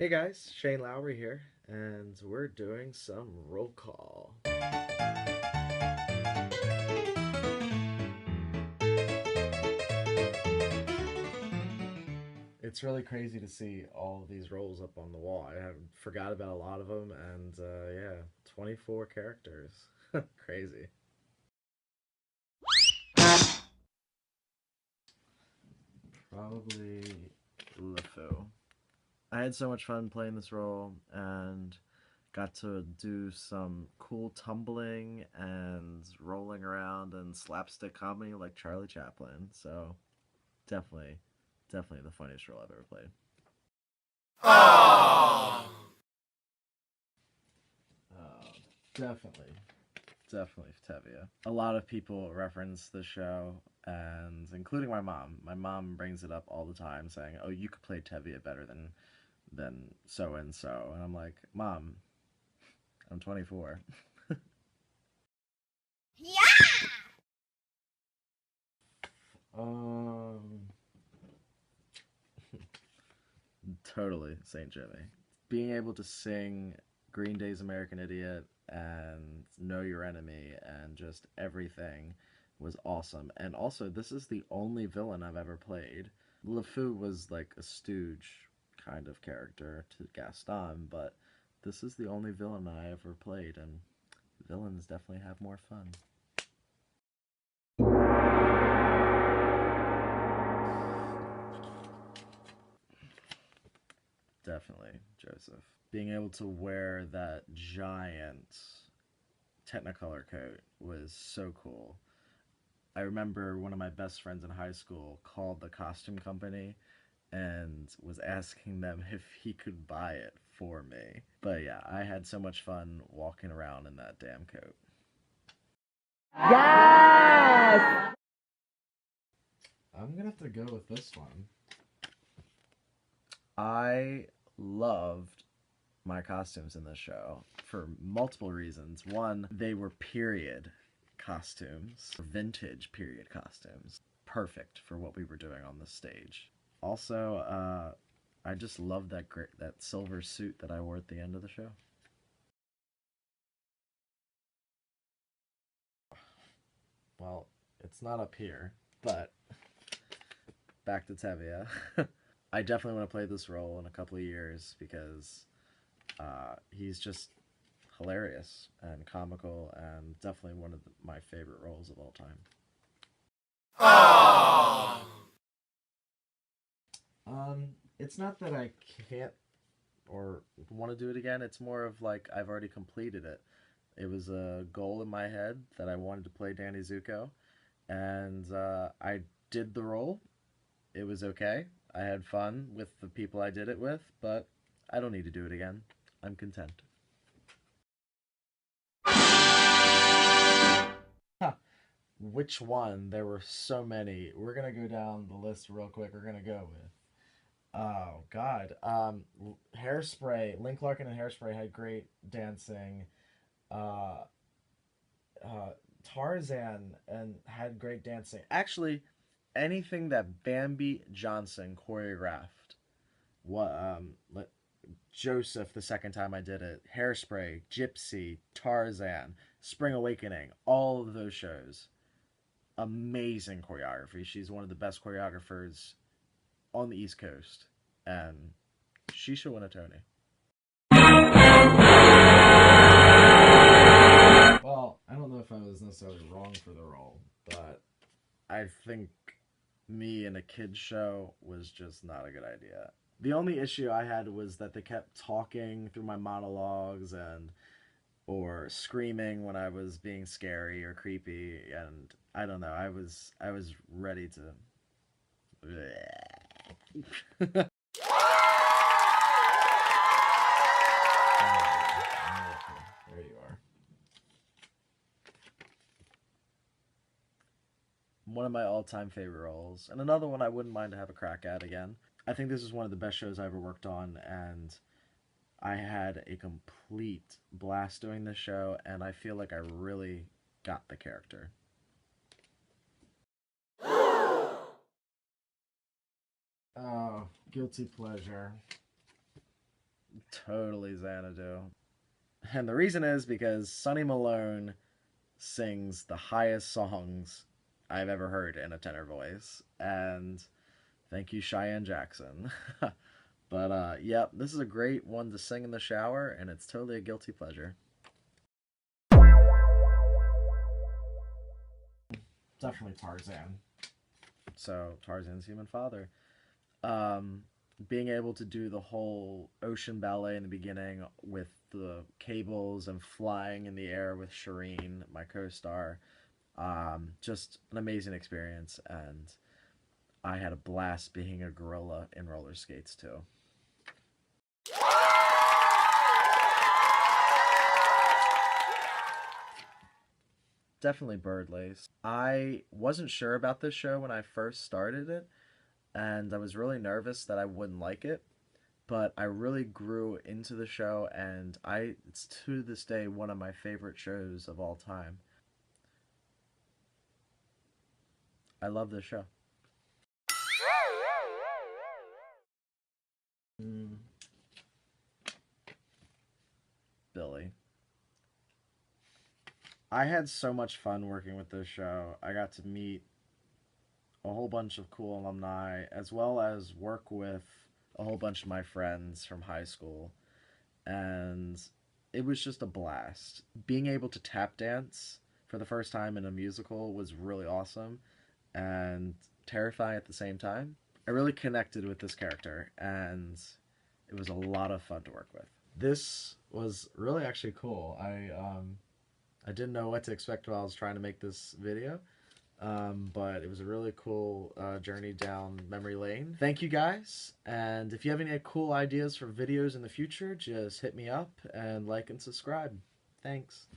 Hey guys, Shane Lowry here, and we're doing some roll call. It's really crazy to see all of these rolls up on the wall. I forgot about a lot of them, and yeah, 24 characters. Crazy. Probably LeFou. I had so much fun playing this role, and got to do some cool tumbling and rolling around and slapstick comedy like Charlie Chaplin. So definitely, definitely the funniest role I've ever played. Oh, definitely, definitely Tevia. A lot of people reference the show, and including my mom. My mom brings it up all the time, saying, "Oh, you could play Tevia better than so and so," and I'm like, "Mom, I'm 24." Yeah! Um, totally Saint Jimmy. Being able to sing Green Day's American Idiot and Know Your Enemy and just everything was awesome. And also, this is the only villain I've ever played. LeFou was like a stooge kind of character to Gaston, but this is the only villain I ever played, and villains definitely have more fun. Definitely, Joseph. Being able to wear that giant Technicolor coat was so cool. I remember one of my best friends in high school called the costume company and was asking them if he could buy it for me. But yeah, I had so much fun walking around in that damn coat. Yes! I'm gonna have to go with this one. I loved my costumes in this show for multiple reasons. One, they were period costumes, vintage period costumes, perfect for what we were doing on the stage. Also, I just loved that silver suit that I wore at the end of the show. Well, it's not up here, but back to Tevia. I definitely want to play this role in a couple of years because he's just hilarious and comical and definitely one of my favorite roles of all time. Oh. It's not that I can't or want to do it again. It's more of like I've already completed it. It was a goal in my head that I wanted to play Danny Zuko, and I did the role. It was okay. I had fun with the people I did it with, but I don't need to do it again. I'm content. Huh. Which one? There were so many. We're gonna go down the list real quick. We're gonna go with. Oh God. Hairspray. Link Larkin and Hairspray had great dancing. Uh, Tarzan and had great dancing. Actually, anything that Bambi Johnson choreographed. What Joseph the second time I did it, Hairspray, Gypsy, Tarzan, Spring Awakening, all of those shows. Amazing choreography. She's one of the best choreographers on the East Coast, and she should win a Tony. Well, I don't know if I was necessarily wrong for the role, but I think me in a kid's show was just not a good idea. The only issue I had was that they kept talking through my monologues and or screaming when I was being scary or creepy, and I don't know. I was ready to. There you are. One of my all-time favorite roles, and another one I wouldn't mind to have a crack at again. I think this is one of the best shows I ever worked on, and I had a complete blast doing this show, and I feel like I really got the character. Oh, guilty pleasure. Totally Xanadu. And the reason is because Sonny Malone sings the highest songs I've ever heard in a tenor voice. And thank you, Cheyenne Jackson. But yep, this is a great one to sing in the shower, and it's totally a guilty pleasure. Definitely Tarzan. So Tarzan's human father. Um, Being able to do the whole ocean ballet in the beginning with the cables and flying in the air with Shireen, my co-star, just an amazing experience, and I had a blast being a gorilla in roller skates too. Definitely Birdlace. I wasn't sure about this show when I first started it, and I was really nervous that I wouldn't like it, but I really grew into the show, and it's to this day one of my favorite shows of all time. I love this show. Mm, Billy. I had so much fun working with this show. I got to meet a whole bunch of cool alumni, as well as work with a whole bunch of my friends from high school. And it was just a blast. Being able to tap dance for the first time in a musical was really awesome and terrifying at the same time. I really connected with this character, and it was a lot of fun to work with. This was really actually cool. I didn't know what to expect while I was trying to make this video, but it was a really cool journey down memory lane. Thank you guys, and if you have any cool ideas for videos in the future, just hit me up and like and subscribe. Thanks.